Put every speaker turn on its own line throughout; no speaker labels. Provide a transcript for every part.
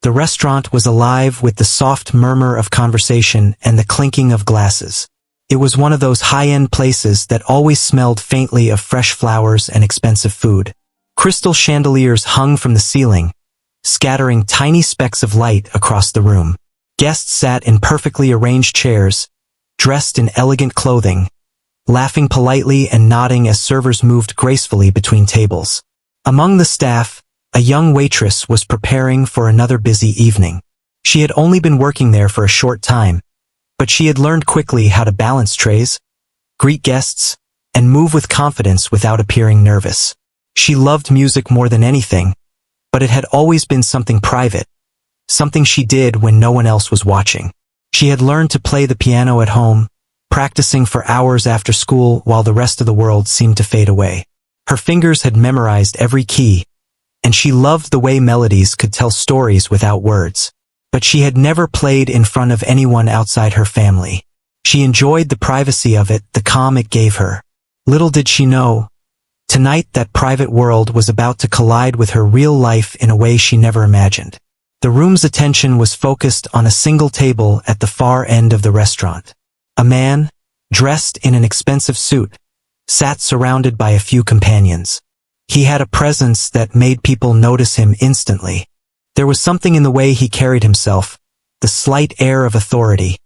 The restaurant was alive with the soft murmur of conversation and the clinking of glasses. It was one of those high-end places that always smelled faintly of fresh flowers and expensive food. Crystal chandeliers hung from the ceiling, scattering tiny specks of light across the room. Guests sat in perfectly arranged chairs, dressed in elegant clothing, laughing politely and nodding as servers moved gracefully between tables. Among the staff, a young waitress was preparing for another busy evening. She had only been working there for a short time, but she had learned quickly how to balance trays, greet guests, and move with confidence without appearing nervous. She loved music more than anything, but it had always been something private, something she did when no one else was watching. She had learned to play the piano at home, practicing for hours after school while the rest of the world seemed to fade away. Her fingers had memorized every key, and she loved the way melodies could tell stories without words. But she had never played in front of anyone outside her family. She enjoyed the privacy of it, the calm it gave her. Little did she know, tonight that private world was about to collide with her real life in a way she never imagined. The room's attention was focused on a single table at the far end of the restaurant. A man, dressed in an expensive suit, sat surrounded by a few companions. He had a presence that made people notice him instantly. There was something in the way he carried himself, the slight air of authority,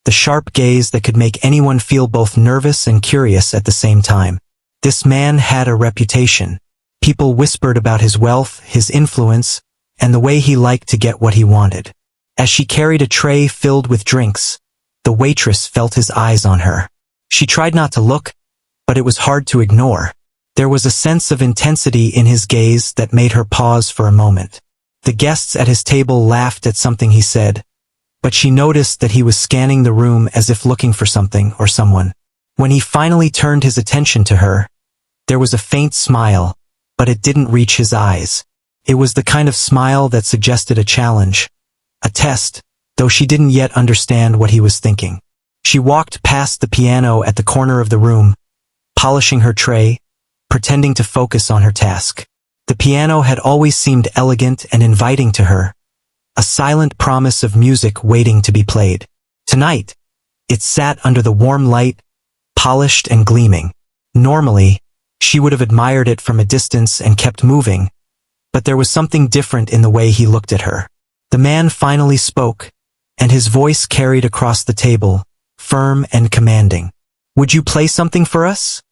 the sharp gaze that could make anyone feel both nervous and curious at the same time. This man had a reputation. People whispered about his wealth, his influence, and the way he liked to get what he wanted. As she carried a tray filled with drinks, the waitress felt his eyes on her. She tried not to look, but it was hard to ignore. There was a sense of intensity in his gaze that made her pause for a moment. The guests at his table laughed at something he said, but she noticed that he was scanning the room as if looking for something or someone. When he finally turned his attention to her, there was a faint smile, but it didn't reach his eyes. It was the kind of smile that suggested a challenge, a test, though she didn't yet understand what he was thinking. She walked past the piano at the corner of the room, polishing her tray, pretending to focus on her task. The piano had always seemed elegant and inviting to her, a silent promise of music waiting to be played. Tonight, it sat under the warm light, polished and gleaming. Normally, she would have admired it from a distance and kept moving, but there was something different in the way he looked at her. The man finally spoke, and his voice carried across the table, firm and commanding. "Would you play something for us?"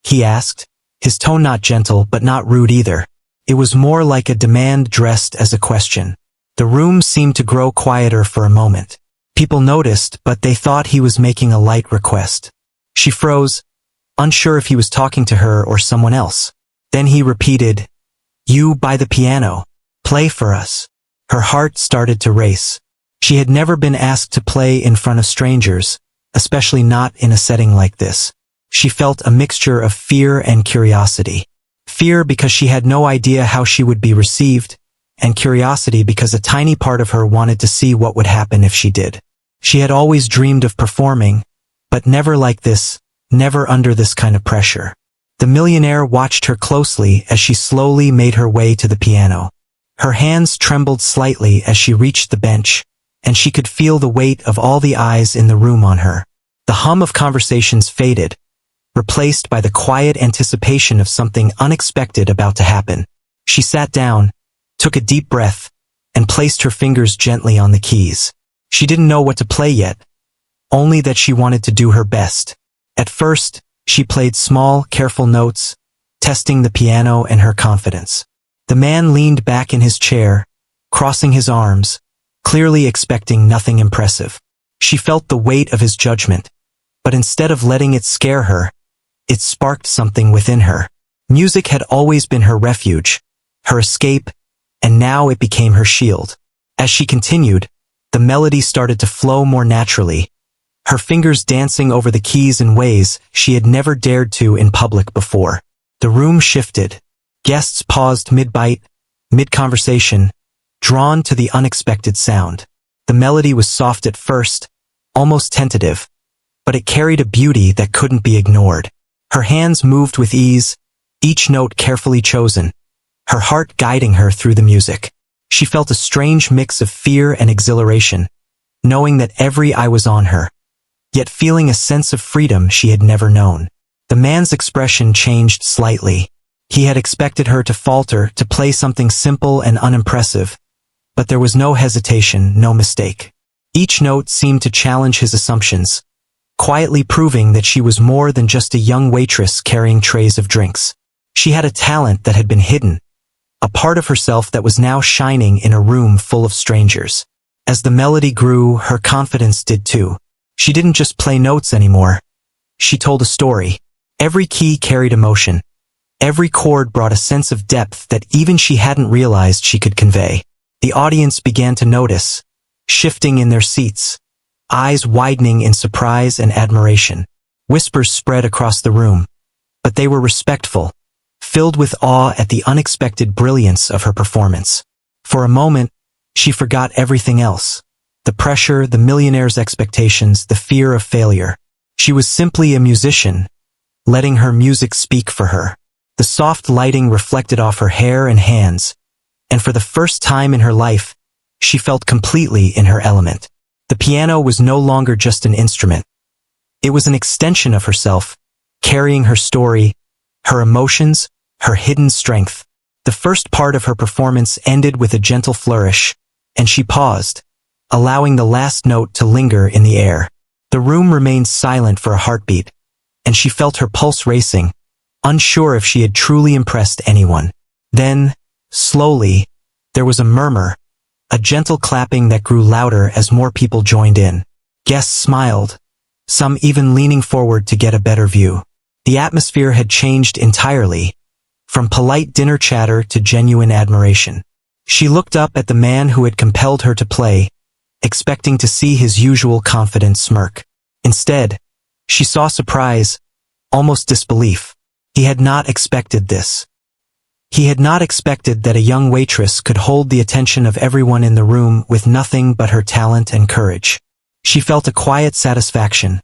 he asked, his tone not gentle but not rude either. It was more like a demand dressed as a question. The room seemed to grow quieter for a moment. People noticed, but they thought he was making a light request. She froze, unsure if he was talking to her or someone else. Then he repeated, "You by the piano. Play for us." Her heart started to race. She had never been asked to play in front of strangers, especially not in a setting like this. She felt a mixture of fear and curiosity. Fear because she had no idea how she would be received, and curiosity because a tiny part of her wanted to see what would happen if she did. She had always dreamed of performing, but never like this, never under this kind of pressure. The millionaire watched her closely as she slowly made her way to the piano. Her hands trembled slightly as she reached the bench, and she could feel the weight of all the eyes in the room on her. The hum of conversations faded, replaced by the quiet anticipation of something unexpected about to happen. She sat down, took a deep breath, and placed her fingers gently on the keys. She didn't know what to play yet, only that she wanted to do her best. At first, she played small, careful notes, testing the piano and her confidence. The man leaned back in his chair, crossing his arms, clearly expecting nothing impressive. She felt the weight of his judgment, but instead of letting it scare her, it sparked something within her. Music had always been her refuge, her escape, and now it became her shield. As she continued, the melody started to flow more naturally, her fingers dancing over the keys in ways she had never dared to in public before. The room shifted. Guests paused mid-bite, mid-conversation, drawn to the unexpected sound. The melody was soft at first, almost tentative, but it carried a beauty that couldn't be ignored. Her hands moved with ease, each note carefully chosen, her heart guiding her through the music. She felt a strange mix of fear and exhilaration, knowing that every eye was on her, yet feeling a sense of freedom she had never known. The man's expression changed slightly. He had expected her to falter, to play something simple and unimpressive, but there was no hesitation, no mistake. Each note seemed to challenge his assumptions, quietly proving that she was more than just a young waitress carrying trays of drinks. She had a talent that had been hidden, a part of herself that was now shining in a room full of strangers. As the melody grew, her confidence did too. She didn't just play notes anymore. She told a story. Every key carried emotion. Every chord brought a sense of depth that even she hadn't realized she could convey. The audience began to notice, shifting in their seats, eyes widening in surprise and admiration. Whispers spread across the room, but they were respectful, filled with awe at the unexpected brilliance of her performance. For a moment, she forgot everything else. The pressure, the millionaire's expectations, the fear of failure. She was simply a musician, letting her music speak for her. The soft lighting reflected off her hair and hands, and for the first time in her life, she felt completely in her element. The piano was no longer just an instrument. It was an extension of herself, carrying her story, her emotions, her hidden strength. The first part of her performance ended with a gentle flourish, and she paused, allowing the last note to linger in the air. The room remained silent for a heartbeat, and she felt her pulse racing, unsure if she had truly impressed anyone. Then, slowly, there was a murmur, a gentle clapping that grew louder as more people joined in. Guests smiled, some even leaning forward to get a better view. The atmosphere had changed entirely, from polite dinner chatter to genuine admiration. She looked up at the man who had compelled her to play, expecting to see his usual confident smirk. Instead, she saw surprise, almost disbelief. He had not expected this. He had not expected that a young waitress could hold the attention of everyone in the room with nothing but her talent and courage. She felt a quiet satisfaction,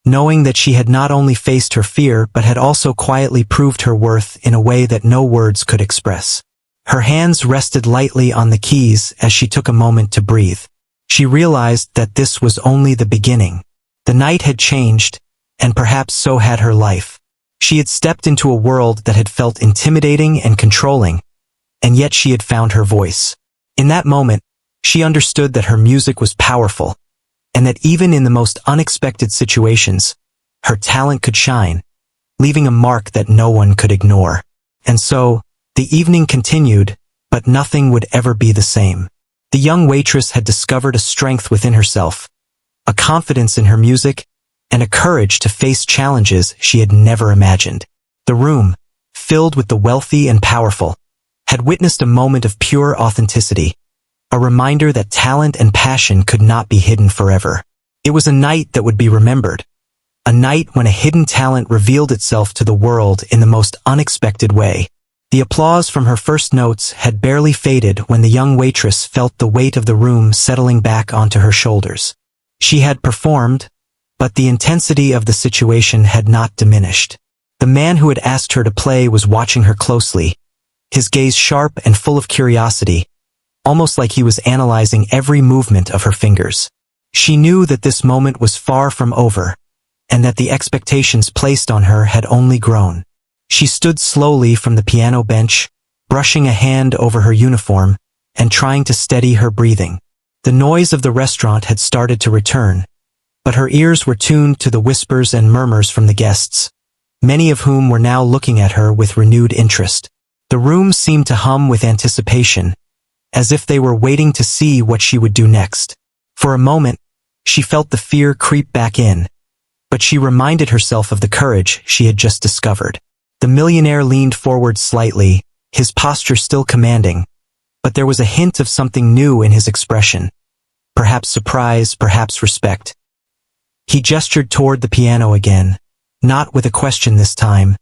knowing that she had not only faced her fear but had also quietly proved her worth in a way that no words could express. Her hands rested lightly on the keys as she took a moment to breathe. She realized that this was only the beginning. The night had changed, and perhaps so had her life. She had stepped into a world that had felt intimidating and controlling, and yet she had found her voice. In that moment, she understood that her music was powerful, and that even in the most unexpected situations, her talent could shine, leaving a mark that no one could ignore. And so, the evening continued, but nothing would ever be the same. The young waitress had discovered a strength within herself, a confidence in her music, and a courage to face challenges she had never imagined. The room, filled with the wealthy and powerful, had witnessed a moment of pure authenticity, a reminder that talent and passion could not be hidden forever. It was a night that would be remembered, a night when a hidden talent revealed itself to the world in the most unexpected way. The applause from her first notes had barely faded when the young waitress felt the weight of the room settling back onto her shoulders. She had performed, but the intensity of the situation had not diminished. The man who had asked her to play was watching her closely, his gaze sharp and full of curiosity, almost like he was analyzing every movement of her fingers. She knew that this moment was far from over, and that the expectations placed on her had only grown. She stood slowly from the piano bench, brushing a hand over her uniform, and trying to steady her breathing. The noise of the restaurant had started to return, but her ears were tuned to the whispers and murmurs from the guests, many of whom were now looking at her with renewed interest. The room seemed to hum with anticipation, as if they were waiting to see what she would do next. For a moment, she felt the fear creep back in, but she reminded herself of the courage she had just discovered. The millionaire leaned forward slightly, his posture still commanding, but there was a hint of something new in his expression. Perhaps surprise, perhaps respect. He gestured toward the piano again, not with a question this time,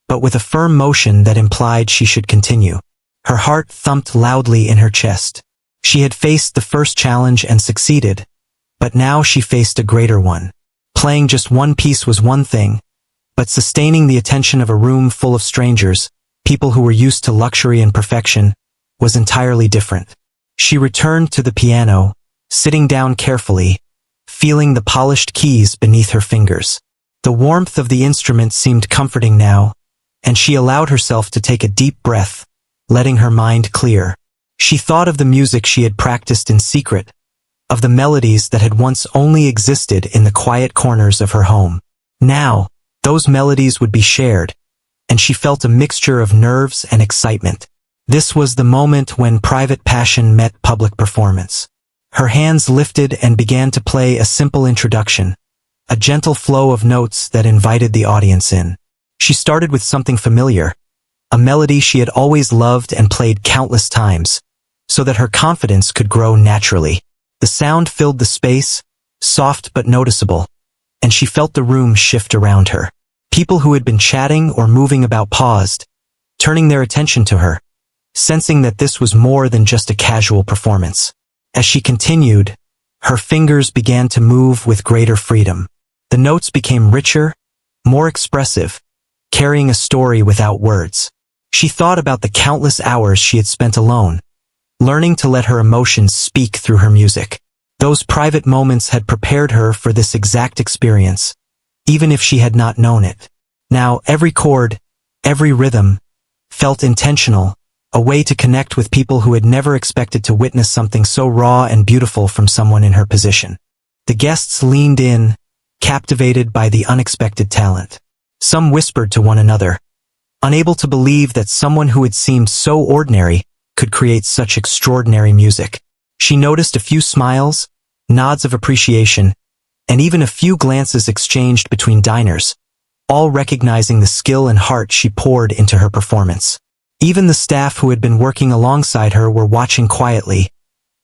but with a firm motion that implied she should continue. Her heart thumped loudly in her chest. She had faced the first challenge and succeeded, but now she faced a greater one. Playing just one piece was one thing, but sustaining the attention of a room full of strangers, people who were used to luxury and perfection, was entirely different. She returned to the piano, sitting down carefully, feeling the polished keys beneath her fingers. The warmth of the instrument seemed comforting now, and she allowed herself to take a deep breath, letting her mind clear. She thought of the music she had practiced in secret, of the melodies that had once only existed in the quiet corners of her home. Now, those melodies would be shared, and she felt a mixture of nerves and excitement. This was the moment when private passion met public performance. Her hands lifted and began to play a simple introduction, a gentle flow of notes that invited the audience in. She started with something familiar, a melody she had always loved and played countless times, so that her confidence could grow naturally. The sound filled the space, soft but noticeable, and she felt the room shift around her. People who had been chatting or moving about paused, turning their attention to her, sensing that this was more than just a casual performance. As she continued, her fingers began to move with greater freedom. The notes became richer, more expressive, carrying a story without words. She thought about the countless hours she had spent alone, learning to let her emotions speak through her music. Those private moments had prepared her for this exact experience, even if she had not known it. Now, every chord, every rhythm, felt intentional, a way to connect with people who had never expected to witness something so raw and beautiful from someone in her position. The guests leaned in, captivated by the unexpected talent. Some whispered to one another, unable to believe that someone who had seemed so ordinary could create such extraordinary music. She noticed a few smiles, nods of appreciation, and even a few glances exchanged between diners, all recognizing the skill and heart she poured into her performance. Even the staff who had been working alongside her were watching quietly,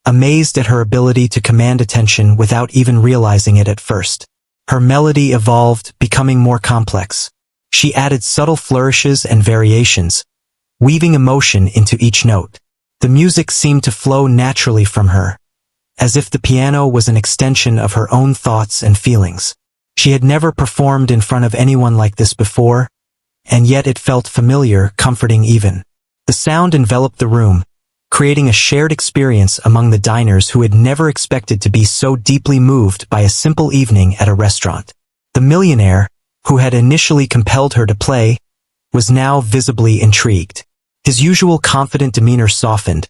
amazed at her ability to command attention without even realizing it at first. Her melody evolved, becoming more complex. She added subtle flourishes and variations, weaving emotion into each note. The music seemed to flow naturally from her, as if the piano was an extension of her own thoughts and feelings. She had never performed in front of anyone like this before, and yet it felt familiar, comforting even. The sound enveloped the room, creating a shared experience among the diners who had never expected to be so deeply moved by a simple evening at a restaurant. The millionaire, who had initially compelled her to play, was now visibly intrigued. His usual confident demeanor softened,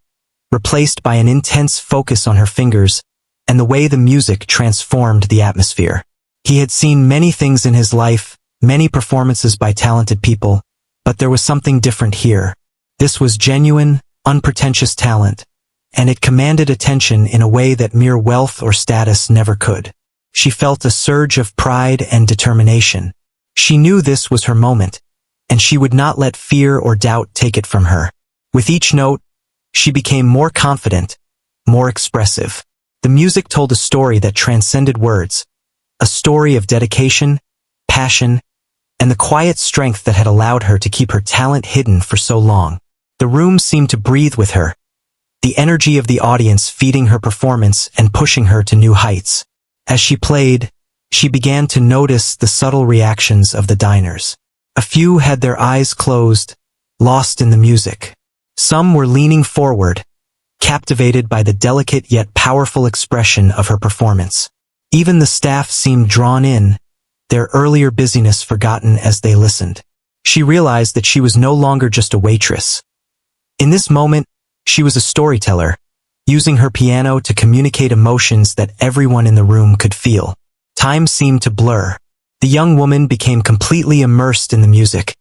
replaced by an intense focus on her fingers and the way the music transformed the atmosphere. He had seen many things in his life, many performances by talented people, but there was something different here. This was genuine, unpretentious talent, and it commanded attention in a way that mere wealth or status never could. She felt a surge of pride and determination. She knew this was her moment, and she would not let fear or doubt take it from her. With each note, she became more confident, more expressive. The music told a story that transcended words, a story of dedication, passion, and the quiet strength that had allowed her to keep her talent hidden for so long. The room seemed to breathe with her, the energy of the audience feeding her performance and pushing her to new heights. As she played, she began to notice the subtle reactions of the diners. A few had their eyes closed, lost in the music. Some were leaning forward, captivated by the delicate yet powerful expression of her performance. Even the staff seemed drawn in, their earlier busyness forgotten as they listened. She realized that she was no longer just a waitress. In this moment, she was a storyteller, using her piano to communicate emotions that everyone in the room could feel. Time seemed to blur. The young woman became completely immersed in the music,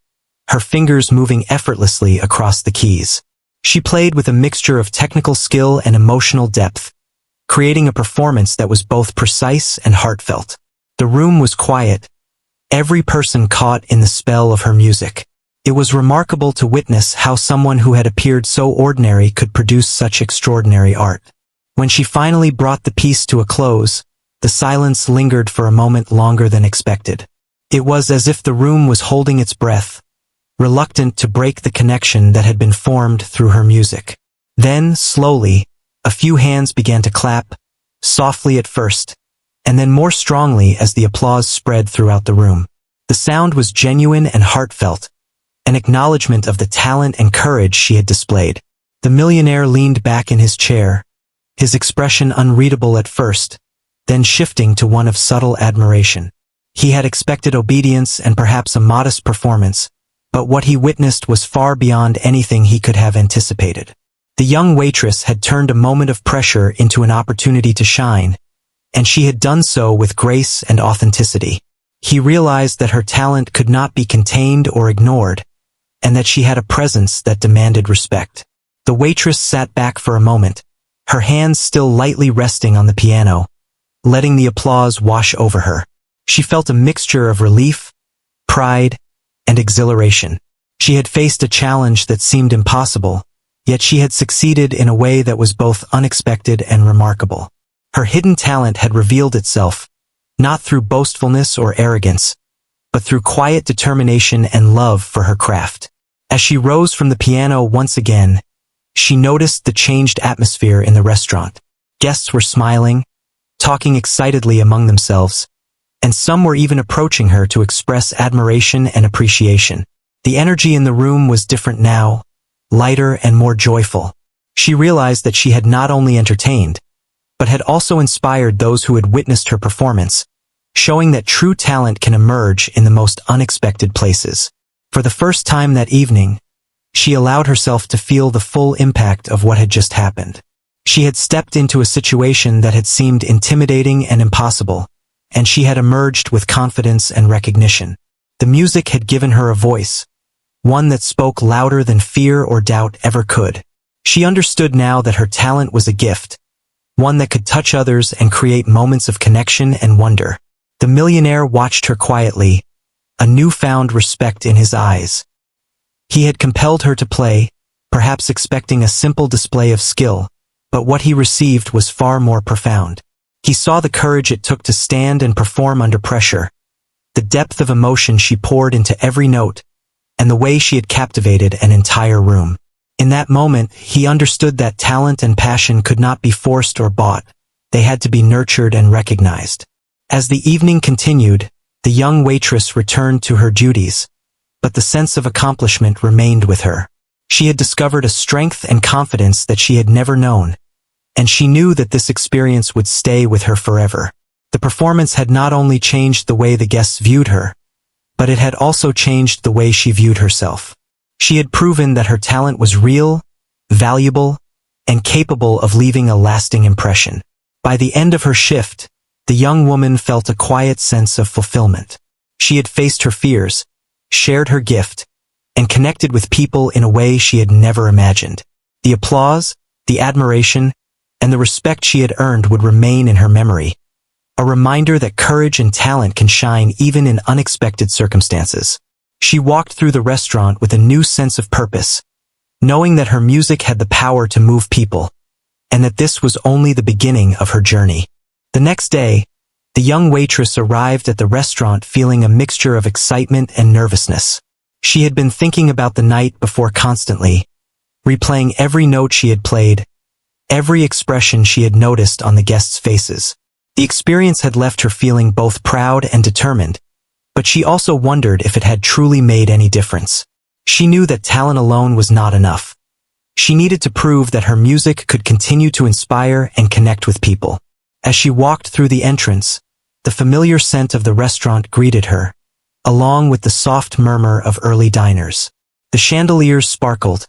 her fingers moving effortlessly across the keys. She played with a mixture of technical skill and emotional depth, creating a performance that was both precise and heartfelt. The room was quiet, every person caught in the spell of her music. It was remarkable to witness how someone who had appeared so ordinary could produce such extraordinary art. When she finally brought the piece to a close, the silence lingered for a moment longer than expected. It was as if the room was holding its breath, reluctant to break the connection that had been formed through her music. Then, slowly, a few hands began to clap, softly at first, and then more strongly as the applause spread throughout the room. The sound was genuine and heartfelt, an acknowledgement of the talent and courage she had displayed. The millionaire leaned back in his chair, his expression unreadable at first, then shifting to one of subtle admiration. He had expected obedience and perhaps a modest performance, but what he witnessed was far beyond anything he could have anticipated. The young waitress had turned a moment of pressure into an opportunity to shine, and she had done so with grace and authenticity. He realized that her talent could not be contained or ignored, and that she had a presence that demanded respect. The waitress sat back for a moment, her hands still lightly resting on the piano, letting the applause wash over her. She felt a mixture of relief, pride, and exhilaration. She had faced a challenge that seemed impossible, yet she had succeeded in a way that was both unexpected and remarkable. Her hidden talent had revealed itself, not through boastfulness or arrogance, but through quiet determination and love for her craft. As she rose from the piano once again, she noticed the changed atmosphere in the restaurant. Guests were smiling, talking excitedly among themselves, and some were even approaching her to express admiration and appreciation. The energy in the room was different now, lighter and more joyful. She realized that she had not only entertained, but had also inspired those who had witnessed her performance, showing that true talent can emerge in the most unexpected places. For the first time that evening, she allowed herself to feel the full impact of what had just happened. She had stepped into a situation that had seemed intimidating and impossible, and she had emerged with confidence and recognition. The music had given her a voice, one that spoke louder than fear or doubt ever could. She understood now that her talent was a gift, one that could touch others and create moments of connection and wonder. The millionaire watched her quietly, a newfound respect in his eyes. He had compelled her to play, perhaps expecting a simple display of skill, but what he received was far more profound. He saw the courage it took to stand and perform under pressure, the depth of emotion she poured into every note, and the way she had captivated an entire room. In that moment, he understood that talent and passion could not be forced or bought. They had to be nurtured and recognized. As the evening continued, the young waitress returned to her duties, but the sense of accomplishment remained with her. She had discovered a strength and confidence that she had never known, and she knew that this experience would stay with her forever. The performance had not only changed the way the guests viewed her, but it had also changed the way she viewed herself. She had proven that her talent was real, valuable, and capable of leaving a lasting impression. By the end of her shift, the young woman felt a quiet sense of fulfillment. She had faced her fears, shared her gift, and connected with people in a way she had never imagined. The applause, the admiration, and the respect she had earned would remain in her memory, a reminder that courage and talent can shine even in unexpected circumstances. She walked through the restaurant with a new sense of purpose, knowing that her music had the power to move people, and that this was only the beginning of her journey. The next day, the young waitress arrived at the restaurant feeling a mixture of excitement and nervousness. She had been thinking about the night before constantly, replaying every note she had played, every expression she had noticed on the guests' faces. The experience had left her feeling both proud and determined, but she also wondered if it had truly made any difference. She knew that talent alone was not enough. She needed to prove that her music could continue to inspire and connect with people. As she walked through the entrance, the familiar scent of the restaurant greeted her, along with the soft murmur of early diners. The chandeliers sparkled,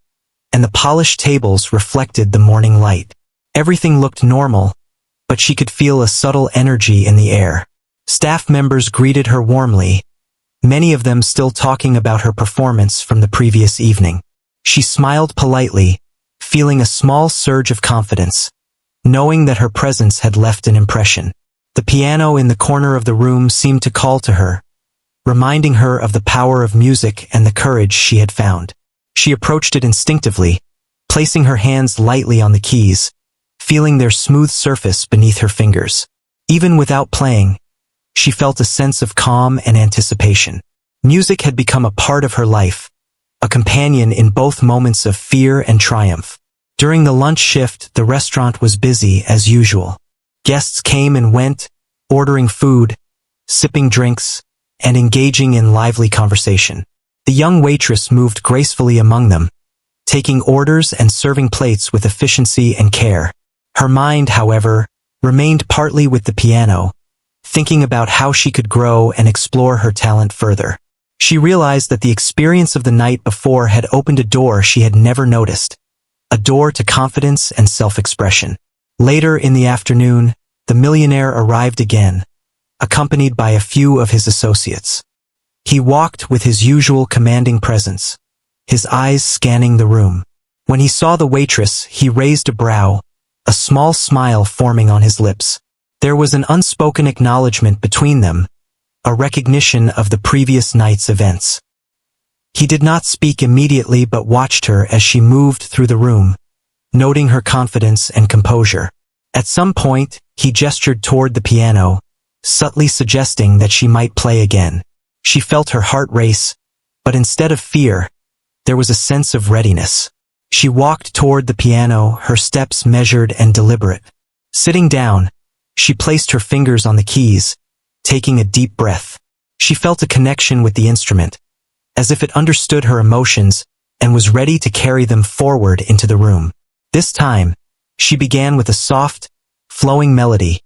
and the polished tables reflected the morning light. Everything looked normal, but she could feel a subtle energy in the air. Staff members greeted her warmly, many of them still talking about her performance from the previous evening. She smiled politely, feeling a small surge of confidence, knowing that her presence had left an impression. The piano in the corner of the room seemed to call to her, reminding her of the power of music and the courage she had found. She approached it instinctively, placing her hands lightly on the keys, feeling their smooth surface beneath her fingers. Even without playing, she felt a sense of calm and anticipation. Music had become a part of her life, a companion in both moments of fear and triumph. During the lunch shift, the restaurant was busy as usual. Guests came and went, ordering food, sipping drinks, and engaging in lively conversation. The young waitress moved gracefully among them, taking orders and serving plates with efficiency and care. Her mind, however, remained partly with the piano, thinking about how she could grow and explore her talent further. She realized that the experience of the night before had opened a door she had never noticed, a door to confidence and self-expression. Later in the afternoon, the millionaire arrived again, accompanied by a few of his associates. He walked with his usual commanding presence, his eyes scanning the room. When he saw the waitress, he raised a brow, a small smile forming on his lips. There was an unspoken acknowledgement between them, a recognition of the previous night's events. He did not speak immediately but watched her as she moved through the room, noting her confidence and composure. At some point, he gestured toward the piano, subtly suggesting that she might play again. She felt her heart race, but instead of fear, there was a sense of readiness. She walked toward the piano, her steps measured and deliberate. Sitting down, she placed her fingers on the keys, taking a deep breath. She felt a connection with the instrument, as if it understood her emotions and was ready to carry them forward into the room. This time, she began with a soft, flowing melody,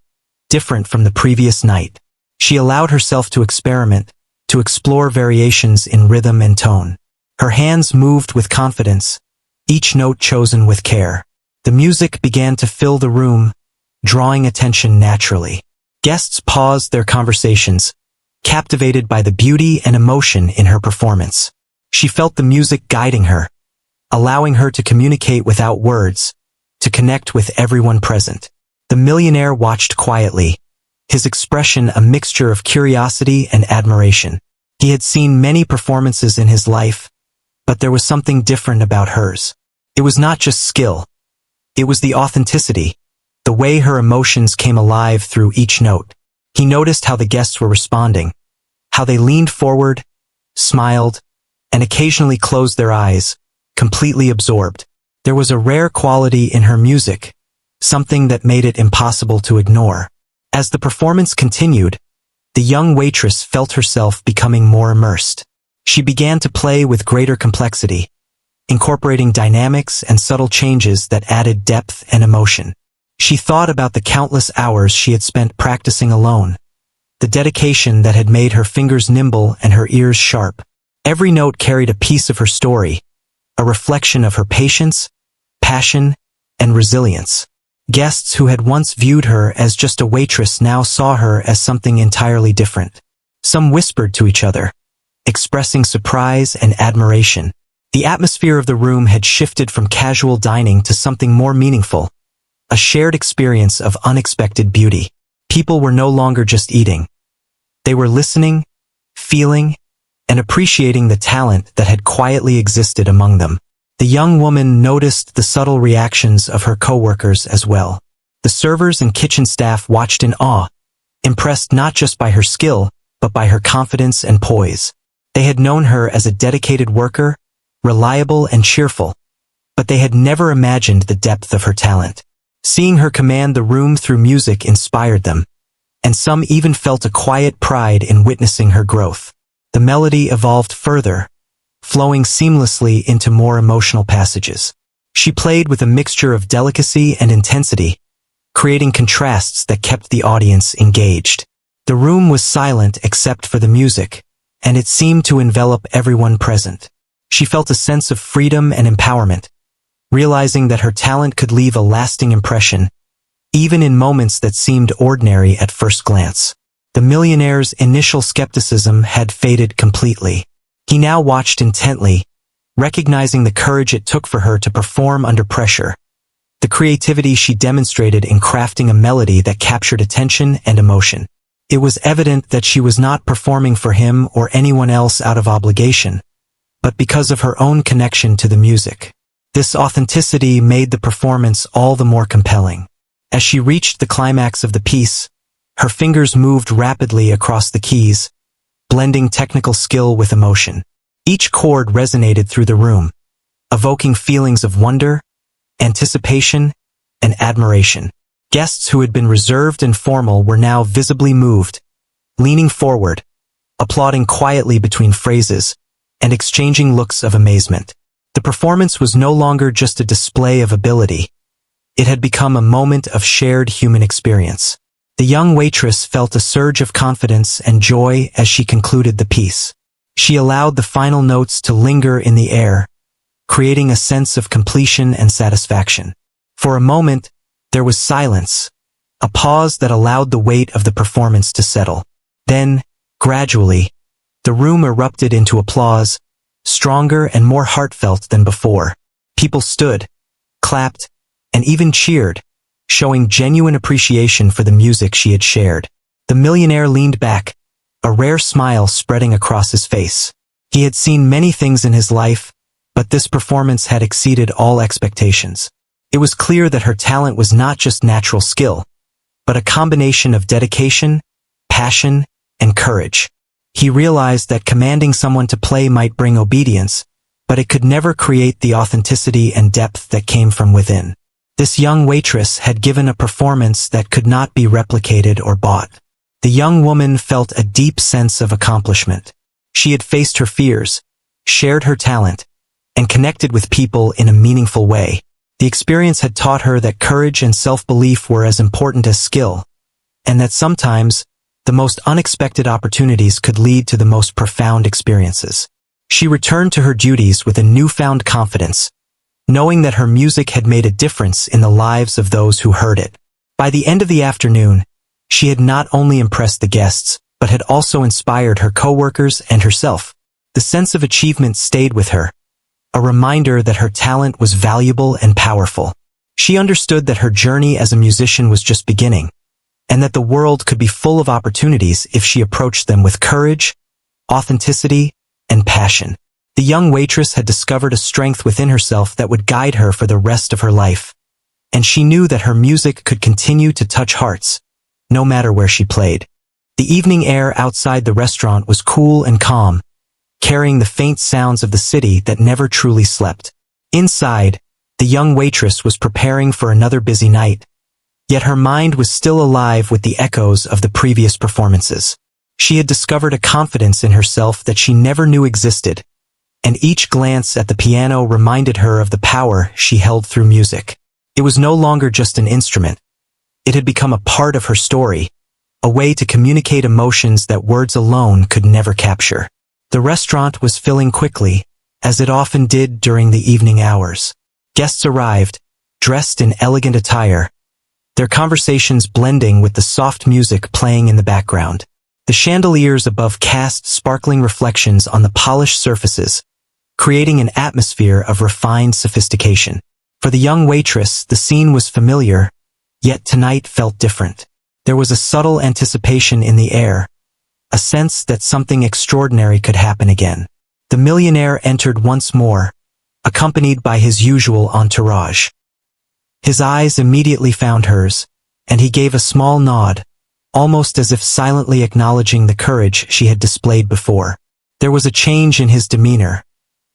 different from the previous night. She allowed herself to experiment, to explore variations in rhythm and tone. Her hands moved with confidence, each note chosen with care. The music began to fill the room, drawing attention naturally. Guests paused their conversations, captivated by the beauty and emotion in her performance. She felt the music guiding her, allowing her to communicate without words, to connect with everyone present. The millionaire watched quietly, his expression a mixture of curiosity and admiration. He had seen many performances in his life, but there was something different about hers. It was not just skill. It was the authenticity, the way her emotions came alive through each note. He noticed how the guests were responding, how they leaned forward, smiled, and occasionally closed their eyes, completely absorbed. There was a rare quality in her music, something that made it impossible to ignore. As the performance continued, the young waitress felt herself becoming more immersed. She began to play with greater complexity, incorporating dynamics and subtle changes that added depth and emotion. She thought about the countless hours she had spent practicing alone, the dedication that had made her fingers nimble and her ears sharp. Every note carried a piece of her story, a reflection of her patience, passion, and resilience. Guests who had once viewed her as just a waitress now saw her as something entirely different. Some whispered to each other, expressing surprise and admiration. The atmosphere of the room had shifted from casual dining to something more meaningful, a shared experience of unexpected beauty. People were no longer just eating. They were listening, feeling, and appreciating the talent that had quietly existed among them. The young woman noticed the subtle reactions of her coworkers as well. The servers and kitchen staff watched in awe, impressed not just by her skill, but by her confidence and poise. They had known her as a dedicated worker, reliable and cheerful, but they had never imagined the depth of her talent. Seeing her command the room through music inspired them, and some even felt a quiet pride in witnessing her growth. The melody evolved further, flowing seamlessly into more emotional passages. She played with a mixture of delicacy and intensity, creating contrasts that kept the audience engaged. The room was silent except for the music, and it seemed to envelop everyone present. She felt a sense of freedom and empowerment, realizing that her talent could leave a lasting impression, even in moments that seemed ordinary at first glance. The millionaire's initial skepticism had faded completely. He now watched intently, recognizing the courage it took for her to perform under pressure, the creativity she demonstrated in crafting a melody that captured attention and emotion. It was evident that she was not performing for him or anyone else out of obligation, but because of her own connection to the music. This authenticity made the performance all the more compelling. As she reached the climax of the piece, her fingers moved rapidly across the keys, blending technical skill with emotion. Each chord resonated through the room, evoking feelings of wonder, anticipation, and admiration. Guests who had been reserved and formal were now visibly moved, leaning forward, applauding quietly between phrases, and exchanging looks of amazement. The performance was no longer just a display of ability. It had become a moment of shared human experience. The young waitress felt a surge of confidence and joy as she concluded the piece. She allowed the final notes to linger in the air, creating a sense of completion and satisfaction. For a moment, there was silence, a pause that allowed the weight of the performance to settle. Then, gradually, the room erupted into applause, stronger and more heartfelt than before. People stood, clapped, and even cheered, showing genuine appreciation for the music she had shared. The millionaire leaned back, a rare smile spreading across his face. He had seen many things in his life, but this performance had exceeded all expectations. It was clear that her talent was not just natural skill, but a combination of dedication, passion, and courage. He realized that commanding someone to play might bring obedience, but it could never create the authenticity and depth that came from within. This young waitress had given a performance that could not be replicated or bought. The young woman felt a deep sense of accomplishment. She had faced her fears, shared her talent, and connected with people in a meaningful way. The experience had taught her that courage and self-belief were as important as skill, and that sometimes, the most unexpected opportunities could lead to the most profound experiences. She returned to her duties with a newfound confidence, knowing that her music had made a difference in the lives of those who heard it. By the end of the afternoon, she had not only impressed the guests, but had also inspired her coworkers and herself. The sense of achievement stayed with her, a reminder that her talent was valuable and powerful. She understood that her journey as a musician was just beginning, and that the world could be full of opportunities if she approached them with courage, authenticity, and passion. The young waitress had discovered a strength within herself that would guide her for the rest of her life, and she knew that her music could continue to touch hearts, no matter where she played. The evening air outside the restaurant was cool and calm, carrying the faint sounds of the city that never truly slept. Inside, the young waitress was preparing for another busy night, yet her mind was still alive with the echoes of the previous performances. She had discovered a confidence in herself that she never knew existed, and each glance at the piano reminded her of the power she held through music. It was no longer just an instrument. It had become a part of her story, a way to communicate emotions that words alone could never capture. The restaurant was filling quickly, as it often did during the evening hours. Guests arrived, dressed in elegant attire, their conversations blending with the soft music playing in the background. The chandeliers above cast sparkling reflections on the polished surfaces, creating an atmosphere of refined sophistication. For the young waitress, the scene was familiar, yet tonight felt different. There was a subtle anticipation in the air, a sense that something extraordinary could happen again. The millionaire entered once more, accompanied by his usual entourage. His eyes immediately found hers, and he gave a small nod, almost as if silently acknowledging the courage she had displayed before. There was a change in his demeanor,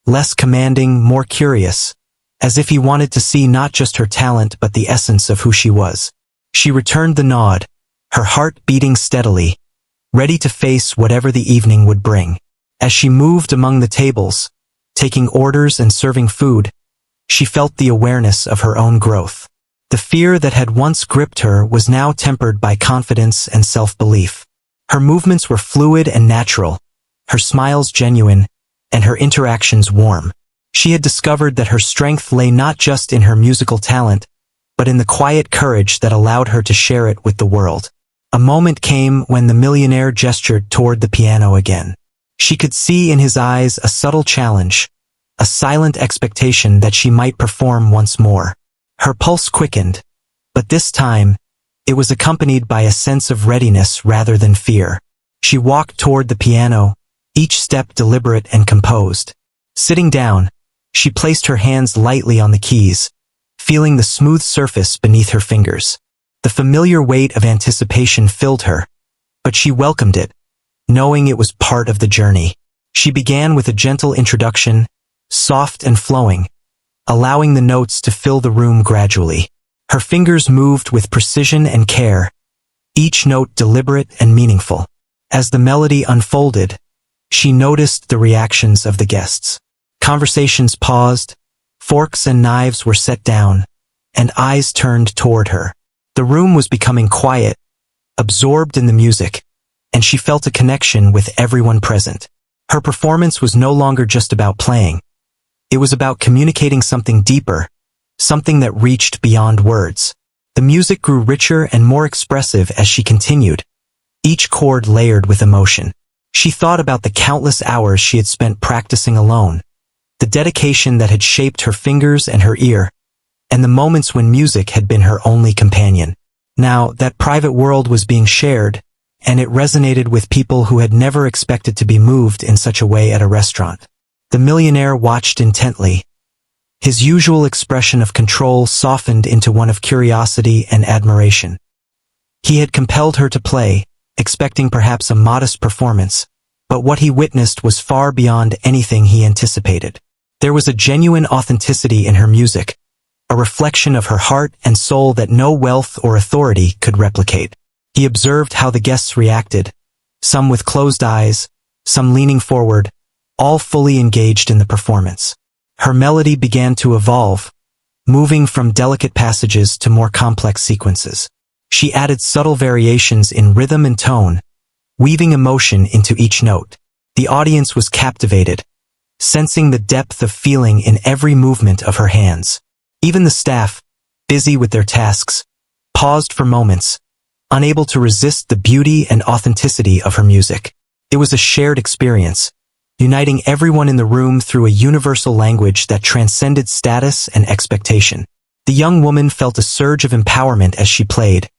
less commanding, more curious, as if he wanted to see not just her talent but the essence of who she was. She returned the nod, her heart beating steadily, ready to face whatever the evening would bring. As she moved among the tables, taking orders and serving food, she felt the awareness of her own growth. The fear that had once gripped her was now tempered by confidence and self-belief. Her movements were fluid and natural, her smiles genuine, and her interactions warm. She had discovered that her strength lay not just in her musical talent, but in the quiet courage that allowed her to share it with the world. A moment came when the millionaire gestured toward the piano again. She could see in his eyes a subtle challenge, a silent expectation that she might perform once more. Her pulse quickened, but this time, it was accompanied by a sense of readiness rather than fear. She walked toward the piano, each step deliberate and composed. Sitting down, she placed her hands lightly on the keys, feeling the smooth surface beneath her fingers. The familiar weight of anticipation filled her, but she welcomed it, knowing it was part of the journey. She began with a gentle introduction, soft and flowing, allowing the notes to fill the room gradually. Her fingers moved with precision and care, each note deliberate and meaningful. As the melody unfolded, she noticed the reactions of the guests. Conversations paused, forks and knives were set down, and eyes turned toward her. The room was becoming quiet, absorbed in the music, and she felt a connection with everyone present. Her performance was no longer just about playing. It was about communicating something deeper, something that reached beyond words. The music grew richer and more expressive as she continued, each chord layered with emotion. She thought about the countless hours she had spent practicing alone, the dedication that had shaped her fingers and her ear, and the moments when music had been her only companion. Now, that private world was being shared, and it resonated with people who had never expected to be moved in such a way at a restaurant. The millionaire watched intently. His usual expression of control softened into one of curiosity and admiration. He had compelled her to play, expecting perhaps a modest performance, but what he witnessed was far beyond anything he anticipated. There was a genuine authenticity in her music, a reflection of her heart and soul that no wealth or authority could replicate. He observed how the guests reacted, some with closed eyes, some leaning forward, all fully engaged in the performance. Her melody began to evolve, moving from delicate passages to more complex sequences. She added subtle variations in rhythm and tone, weaving emotion into each note. The audience was captivated, sensing the depth of feeling in every movement of her hands. Even the staff, busy with their tasks, paused for moments, unable to resist the beauty and authenticity of her music. It was a shared experience, uniting everyone in the room through a universal language that transcended status and expectation. The young woman felt a surge of empowerment as she played,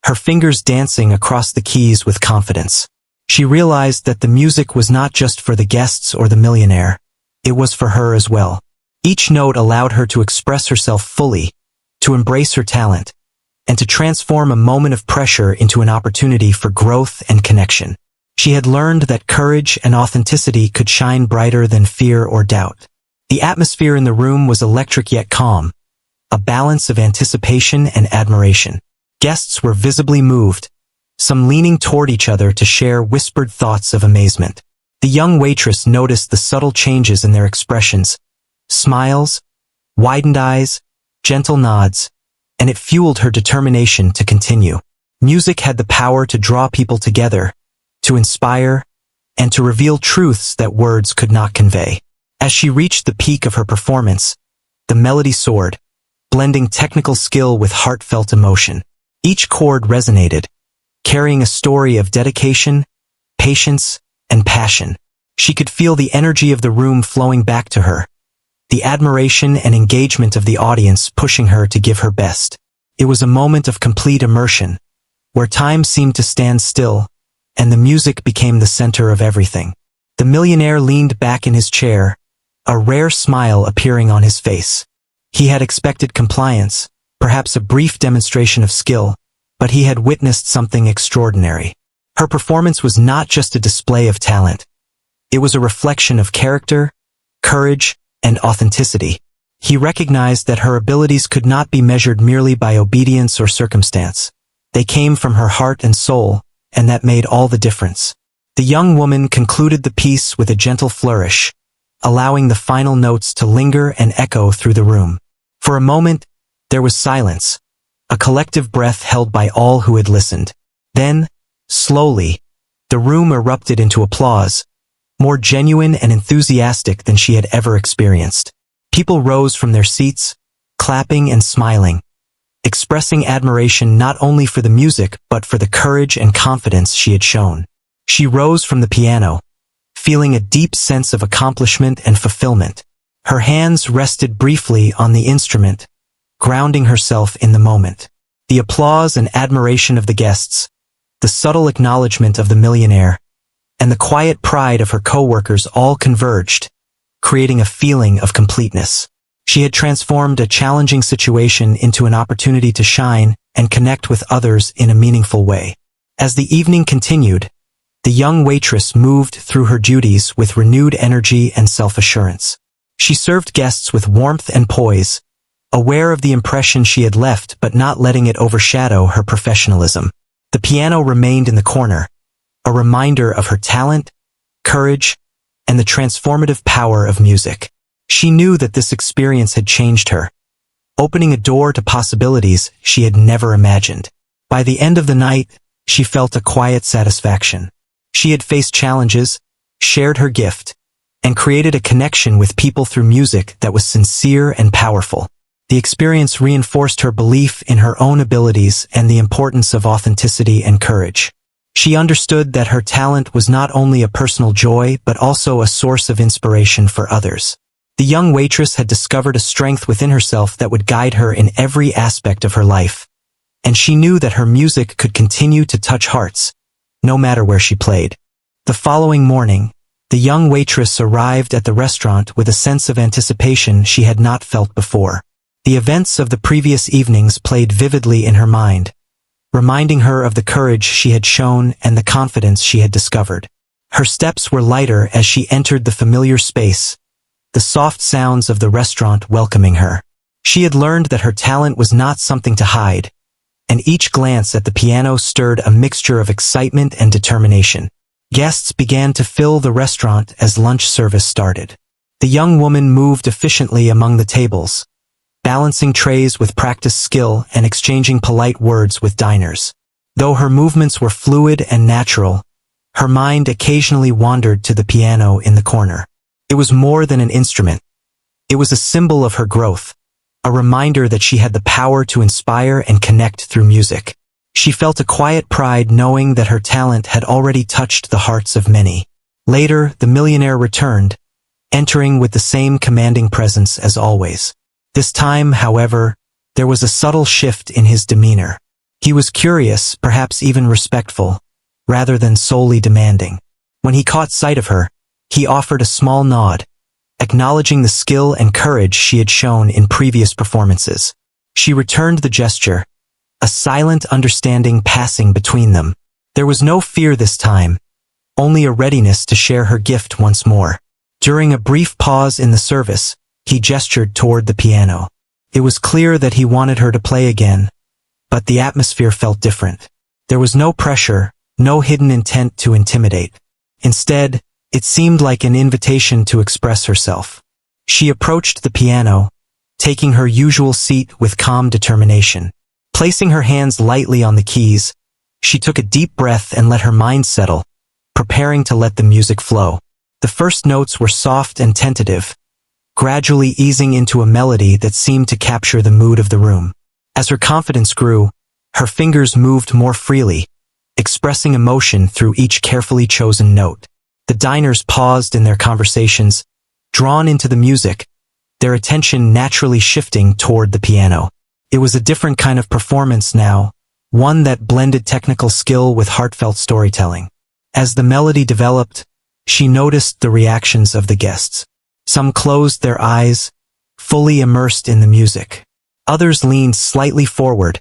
her fingers dancing across the keys with confidence. She realized that the music was not just for the guests or the millionaire, it was for her as well. Each note allowed her to express herself fully, to embrace her talent, and to transform a moment of pressure into an opportunity for growth and connection. She had learned that courage and authenticity could shine brighter than fear or doubt. The atmosphere in the room was electric yet calm, a balance of anticipation and admiration. Guests were visibly moved, some leaning toward each other to share whispered thoughts of amazement. The young waitress noticed the subtle changes in their expressions, smiles, widened eyes, gentle nods, and it fueled her determination to continue. Music had the power to draw people together, to inspire, and to reveal truths that words could not convey. As she reached the peak of her performance, the melody soared, blending technical skill with heartfelt emotion. Each chord resonated, carrying a story of dedication, patience, and passion. She could feel the energy of the room flowing back to her, the admiration and engagement of the audience pushing her to give her best. It was a moment of complete immersion, where time seemed to stand still, and the music became the center of everything. The millionaire leaned back in his chair, a rare smile appearing on his face. He had expected compliance, perhaps a brief demonstration of skill, but he had witnessed something extraordinary. Her performance was not just a display of talent. It was a reflection of character, courage, and authenticity. He recognized that her abilities could not be measured merely by obedience or circumstance. They came from her heart and soul, and that made all the difference. The young woman concluded the piece with a gentle flourish, allowing the final notes to linger and echo through the room. For a moment, there was silence, a collective breath held by all who had listened. Then, slowly, the room erupted into applause, more genuine and enthusiastic than she had ever experienced. People rose from their seats, clapping and smiling, expressing admiration not only for the music but for the courage and confidence she had shown. She rose from the piano, feeling a deep sense of accomplishment and fulfillment. Her hands rested briefly on the instrument, grounding herself in the moment. The applause and admiration of the guests, the subtle acknowledgement of the millionaire, and the quiet pride of her co-workers all converged, creating a feeling of completeness. She had transformed a challenging situation into an opportunity to shine and connect with others in a meaningful way. As the evening continued, the young waitress moved through her duties with renewed energy and self-assurance. She served guests with warmth and poise, aware of the impression she had left but not letting it overshadow her professionalism. The piano remained in the corner, a reminder of her talent, courage, and the transformative power of music. She knew that this experience had changed her, opening a door to possibilities she had never imagined. By the end of the night, she felt a quiet satisfaction. She had faced challenges, shared her gift, and created a connection with people through music that was sincere and powerful. The experience reinforced her belief in her own abilities and the importance of authenticity and courage. She understood that her talent was not only a personal joy but also a source of inspiration for others. The young waitress had discovered a strength within herself that would guide her in every aspect of her life, and she knew that her music could continue to touch hearts, no matter where she played. The following morning, the young waitress arrived at the restaurant with a sense of anticipation she had not felt before. The events of the previous evenings played vividly in her mind, reminding her of the courage she had shown and the confidence she had discovered. Her steps were lighter as she entered the familiar space, the soft sounds of the restaurant welcoming her. She had learned that her talent was not something to hide, and each glance at the piano stirred a mixture of excitement and determination. Guests began to fill the restaurant as lunch service started. The young woman moved efficiently among the tables, balancing trays with practiced skill and exchanging polite words with diners. Though her movements were fluid and natural, her mind occasionally wandered to the piano in the corner. It was more than an instrument. It was a symbol of her growth, a reminder that she had the power to inspire and connect through music. She felt a quiet pride knowing that her talent had already touched the hearts of many. Later, the millionaire returned, entering with the same commanding presence as always. This time, however, there was a subtle shift in his demeanor. He was curious, perhaps even respectful, rather than solely demanding. When he caught sight of her, he offered a small nod, acknowledging the skill and courage she had shown in previous performances. She returned the gesture, a silent understanding passing between them. There was no fear this time, only a readiness to share her gift once more. During a brief pause in the service, he gestured toward the piano. It was clear that he wanted her to play again, but the atmosphere felt different. There was no pressure, no hidden intent to intimidate. Instead, it seemed like an invitation to express herself. She approached the piano, taking her usual seat with calm determination. Placing her hands lightly on the keys, she took a deep breath and let her mind settle, preparing to let the music flow. The first notes were soft and tentative, gradually easing into a melody that seemed to capture the mood of the room. As her confidence grew, her fingers moved more freely, expressing emotion through each carefully chosen note. The diners paused in their conversations, drawn into the music, their attention naturally shifting toward the piano. It was a different kind of performance now, one that blended technical skill with heartfelt storytelling. As the melody developed, she noticed the reactions of the guests. Some closed their eyes, fully immersed in the music. Others leaned slightly forward,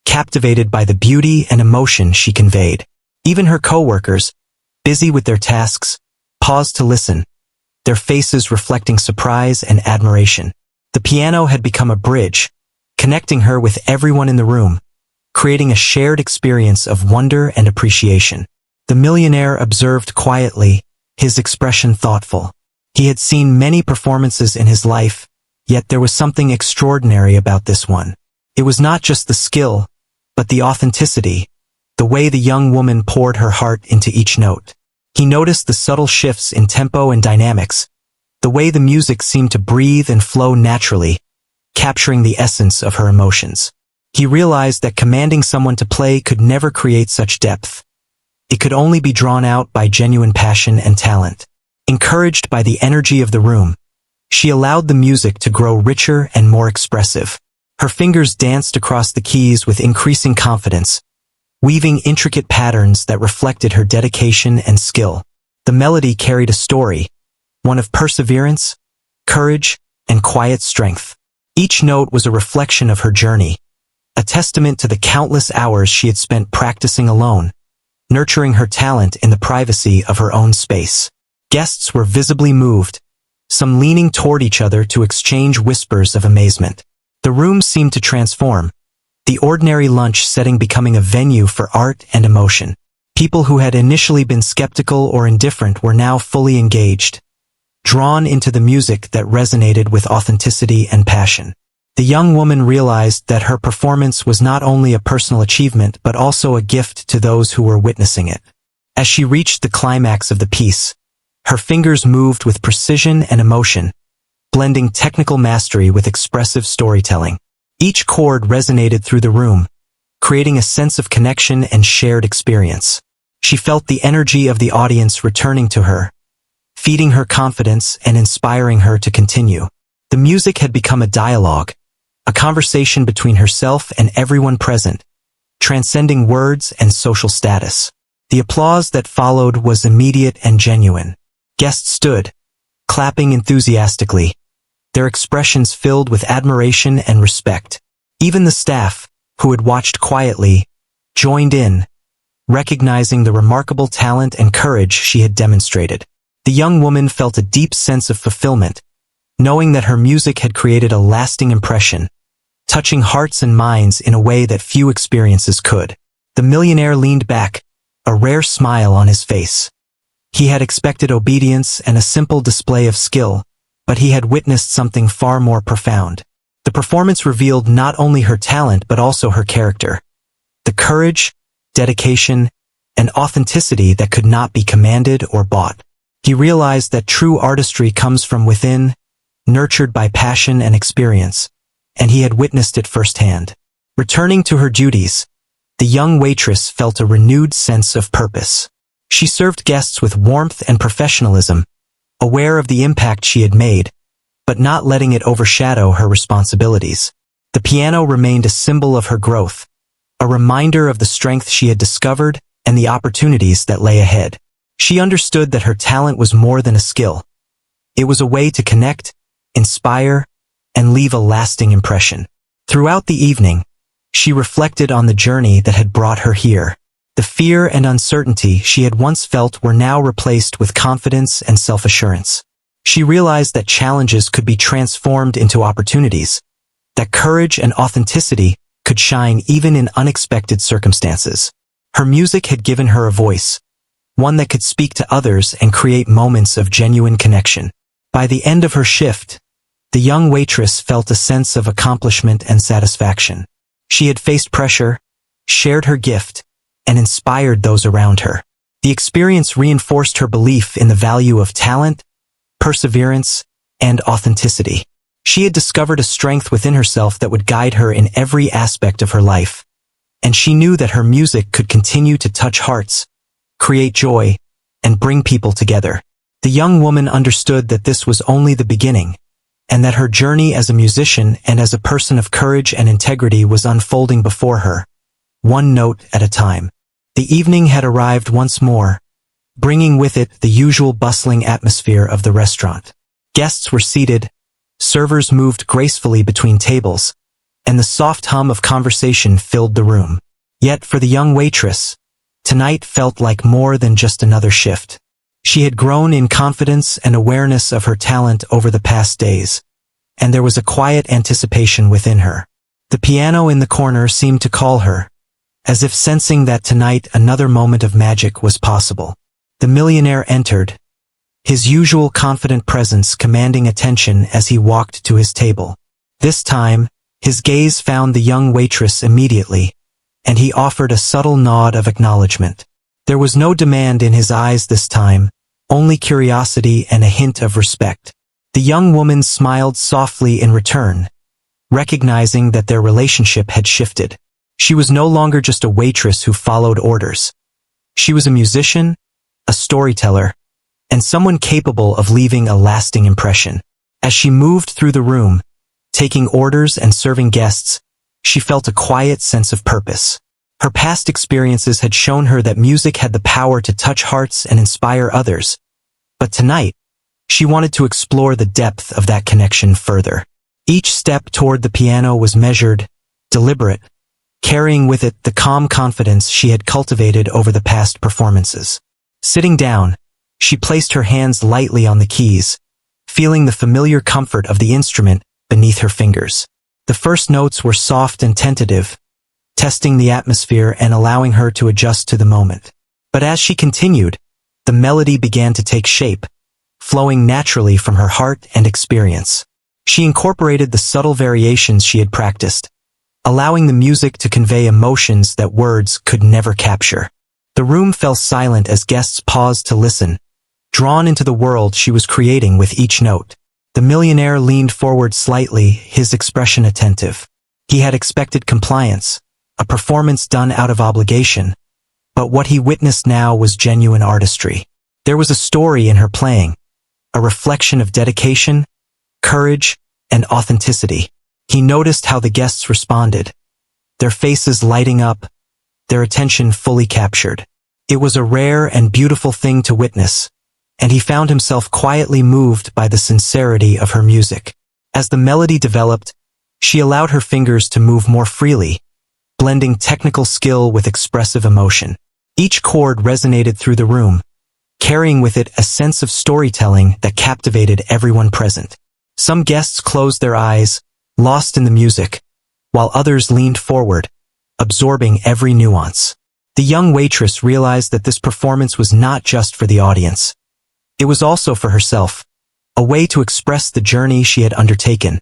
captivated by the beauty and emotion she conveyed. Even her co-workers, busy with their tasks, paused to listen, their faces reflecting surprise and admiration. The piano had become a bridge, connecting her with everyone in the room, creating a shared experience of wonder and appreciation. The millionaire observed quietly, his expression thoughtful. He had seen many performances in his life, yet there was something extraordinary about this one. It was not just the skill, but the authenticity, the way the young woman poured her heart into each note. He noticed the subtle shifts in tempo and dynamics, the way the music seemed to breathe and flow naturally, capturing the essence of her emotions. He realized that commanding someone to play could never create such depth. It could only be drawn out by genuine passion and talent. Encouraged by the energy of the room, she allowed the music to grow richer and more expressive. Her fingers danced across the keys with increasing confidence, weaving intricate patterns that reflected her dedication and skill. The melody carried a story, one of perseverance, courage, and quiet strength. Each note was a reflection of her journey, a testament to the countless hours she had spent practicing alone, nurturing her talent in the privacy of her own space. Guests were visibly moved, some leaning toward each other to exchange whispers of amazement. The room seemed to transform, the ordinary lunch setting becoming a venue for art and emotion. People who had initially been skeptical or indifferent were now fully engaged, drawn into the music that resonated with authenticity and passion. The young woman realized that her performance was not only a personal achievement but also a gift to those who were witnessing it. As she reached the climax of the piece, her fingers moved with precision and emotion, blending technical mastery with expressive storytelling. Each chord resonated through the room, creating a sense of connection and shared experience. She felt the energy of the audience returning to her, feeding her confidence and inspiring her to continue. The music had become a dialogue, a conversation between herself and everyone present, transcending words and social status. The applause that followed was immediate and genuine. Guests stood, clapping enthusiastically, their expressions filled with admiration and respect. Even the staff, who had watched quietly, joined in, recognizing the remarkable talent and courage she had demonstrated. The young woman felt a deep sense of fulfillment, knowing that her music had created a lasting impression, touching hearts and minds in a way that few experiences could. The millionaire leaned back, a rare smile on his face. He had expected obedience and a simple display of skill, but he had witnessed something far more profound. The performance revealed not only her talent but also her character. The courage, dedication, and authenticity that could not be commanded or bought. He realized that true artistry comes from within, nurtured by passion and experience, and he had witnessed it firsthand. Returning to her duties, the young waitress felt a renewed sense of purpose. She served guests with warmth and professionalism, aware of the impact she had made, but not letting it overshadow her responsibilities. The piano remained a symbol of her growth, a reminder of the strength she had discovered and the opportunities that lay ahead. She understood that her talent was more than a skill. It was a way to connect, inspire, and leave a lasting impression. Throughout the evening, she reflected on the journey that had brought her here. The fear and uncertainty she had once felt were now replaced with confidence and self-assurance. She realized that challenges could be transformed into opportunities, that courage and authenticity could shine even in unexpected circumstances. Her music had given her a voice, one that could speak to others and create moments of genuine connection. By the end of her shift, the young waitress felt a sense of accomplishment and satisfaction. She had faced pressure, shared her gift, and inspired those around her. The experience reinforced her belief in the value of talent, perseverance, and authenticity. She had discovered a strength within herself that would guide her in every aspect of her life, and she knew that her music could continue to touch hearts, create joy, and bring people together. The young woman understood that this was only the beginning, and that her journey as a musician and as a person of courage and integrity was unfolding before her, one note at a time. The evening had arrived once more, bringing with it the usual bustling atmosphere of the restaurant. Guests were seated, servers moved gracefully between tables, and the soft hum of conversation filled the room. Yet for the young waitress, tonight felt like more than just another shift. She had grown in confidence and awareness of her talent over the past days, and there was a quiet anticipation within her. The piano in the corner seemed to call her, as if sensing that tonight another moment of magic was possible. The millionaire entered, his usual confident presence commanding attention as he walked to his table. This time, his gaze found the young waitress immediately, and he offered a subtle nod of acknowledgement. There was no demand in his eyes this time, only curiosity and a hint of respect. The young woman smiled softly in return, recognizing that their relationship had shifted. She was no longer just a waitress who followed orders. She was a musician, a storyteller, and someone capable of leaving a lasting impression. As she moved through the room, taking orders and serving guests, she felt a quiet sense of purpose. Her past experiences had shown her that music had the power to touch hearts and inspire others. But tonight, she wanted to explore the depth of that connection further. Each step toward the piano was measured, deliberate, carrying with it the calm confidence she had cultivated over the past performances. Sitting down, she placed her hands lightly on the keys, feeling the familiar comfort of the instrument beneath her fingers. The first notes were soft and tentative, testing the atmosphere and allowing her to adjust to the moment. But as she continued, the melody began to take shape, flowing naturally from her heart and experience. She incorporated the subtle variations she had practiced, allowing the music to convey emotions that words could never capture. The room fell silent as guests paused to listen, drawn into the world she was creating with each note. The millionaire leaned forward slightly, his expression attentive. He had expected compliance, a performance done out of obligation, but what he witnessed now was genuine artistry. There was a story in her playing, a reflection of dedication, courage, and authenticity. He noticed how the guests responded, their faces lighting up, their attention fully captured. It was a rare and beautiful thing to witness, and he found himself quietly moved by the sincerity of her music. As the melody developed, she allowed her fingers to move more freely, blending technical skill with expressive emotion. Each chord resonated through the room, carrying with it a sense of storytelling that captivated everyone present. Some guests closed their eyes, lost in the music, while others leaned forward, absorbing every nuance. The young waitress realized that this performance was not just for the audience. It was also for herself, a way to express the journey she had undertaken,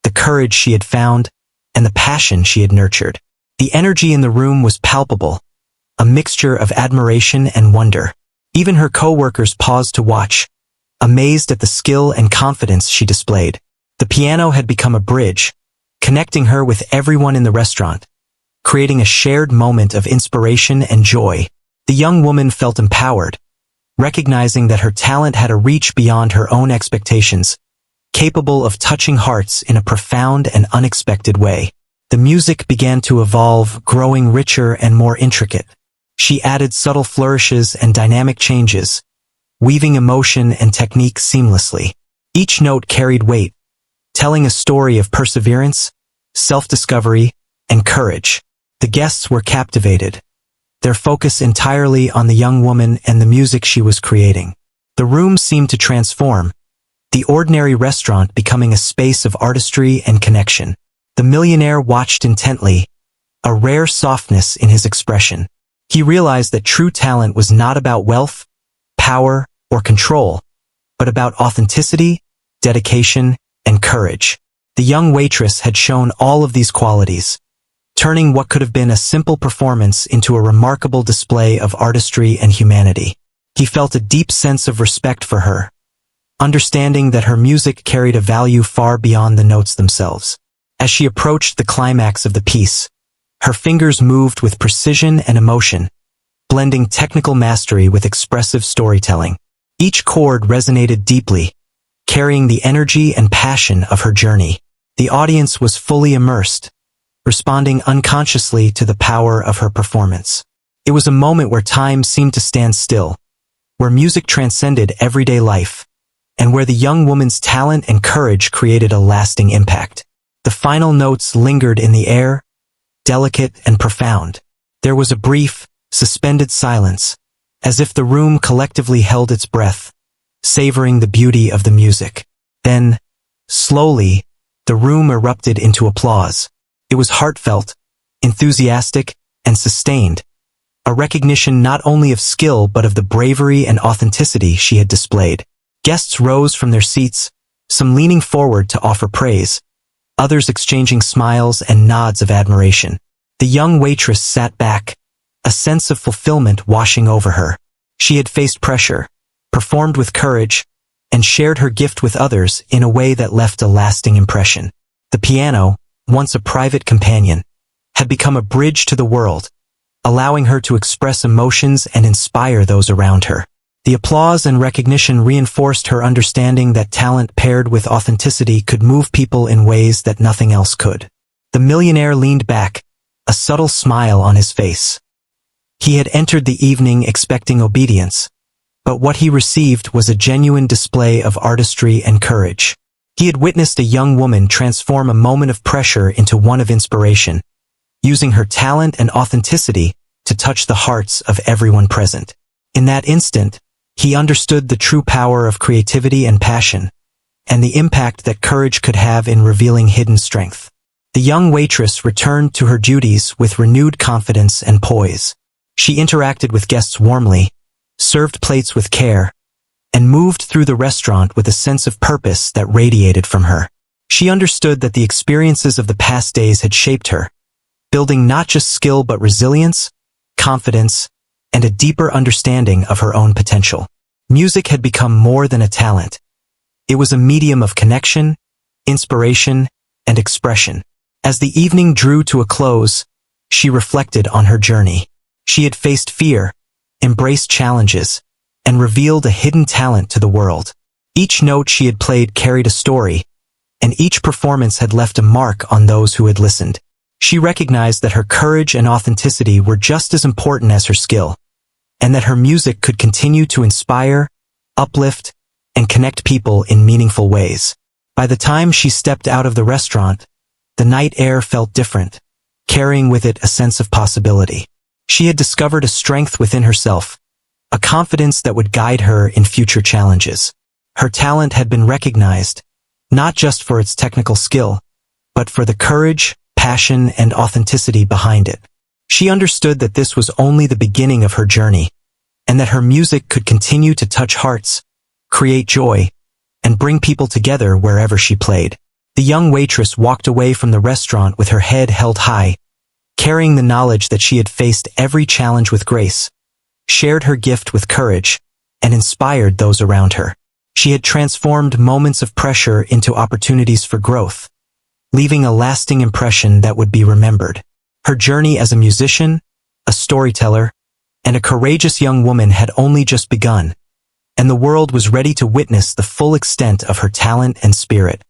the courage she had found, and the passion she had nurtured. The energy in the room was palpable, a mixture of admiration and wonder. Even her co-workers paused to watch, amazed at the skill and confidence she displayed. The piano had become a bridge, connecting her with everyone in the restaurant, creating a shared moment of inspiration and joy. The young woman felt empowered, recognizing that her talent had a reach beyond her own expectations, capable of touching hearts in a profound and unexpected way. The music began to evolve, growing richer and more intricate. She added subtle flourishes and dynamic changes, weaving emotion and technique seamlessly. Each note carried weight, telling a story of perseverance, self-discovery, and courage. The guests were captivated, their focus entirely on the young woman and the music she was creating. The room seemed to transform, the ordinary restaurant becoming a space of artistry and connection. The millionaire watched intently, a rare softness in his expression. He realized that true talent was not about wealth, power, or control, but about authenticity, dedication, and courage. The young waitress had shown all of these qualities, turning what could have been a simple performance into a remarkable display of artistry and humanity. He felt a deep sense of respect for her, understanding that her music carried a value far beyond the notes themselves. As she approached the climax of the piece, her fingers moved with precision and emotion, blending technical mastery with expressive storytelling. Each chord resonated deeply, carrying the energy and passion of her journey. The audience was fully immersed, responding unconsciously to the power of her performance. It was a moment where time seemed to stand still, where music transcended everyday life, and where the young woman's talent and courage created a lasting impact. The final notes lingered in the air, delicate and profound. There was a brief, suspended silence, as if the room collectively held its breath, savoring the beauty of the music. Then, slowly, the room erupted into applause. It was heartfelt, enthusiastic, and sustained, a recognition not only of skill but of the bravery and authenticity she had displayed. Guests rose from their seats, some leaning forward to offer praise, others exchanging smiles and nods of admiration. The young waitress sat back, a sense of fulfillment washing over her. She had faced pressure, performed with courage, and shared her gift with others in a way that left a lasting impression. The piano, once a private companion, had become a bridge to the world, allowing her to express emotions and inspire those around her. The applause and recognition reinforced her understanding that talent paired with authenticity could move people in ways that nothing else could. The millionaire leaned back, a subtle smile on his face. He had entered the evening expecting obedience, but what he received was a genuine display of artistry and courage. He had witnessed a young woman transform a moment of pressure into one of inspiration, using her talent and authenticity to touch the hearts of everyone present. In that instant, he understood the true power of creativity and passion, and the impact that courage could have in revealing hidden strength. The young waitress returned to her duties with renewed confidence and poise. She interacted with guests warmly, served plates with care, and moved through the restaurant with a sense of purpose that radiated from her. She understood that the experiences of the past days had shaped her, building not just skill but resilience, confidence, and a deeper understanding of her own potential. Music had become more than a talent. It was a medium of connection, inspiration, and expression. As the evening drew to a close, she reflected on her journey. She had faced fear, embraced challenges, and revealed a hidden talent to the world. Each note she had played carried a story, and each performance had left a mark on those who had listened. She recognized that her courage and authenticity were just as important as her skill, and that her music could continue to inspire, uplift, and connect people in meaningful ways. By the time she stepped out of the restaurant, the night air felt different, carrying with it a sense of possibility. She had discovered a strength within herself, a confidence that would guide her in future challenges. Her talent had been recognized, not just for its technical skill, but for the courage, passion, and authenticity behind it. She understood that this was only the beginning of her journey, and that her music could continue to touch hearts, create joy, and bring people together wherever she played. The young waitress walked away from the restaurant with her head held high, carrying the knowledge that she had faced every challenge with grace, shared her gift with courage, and inspired those around her. She had transformed moments of pressure into opportunities for growth, leaving a lasting impression that would be remembered. Her journey as a musician, a storyteller, and a courageous young woman had only just begun, and the world was ready to witness the full extent of her talent and spirit.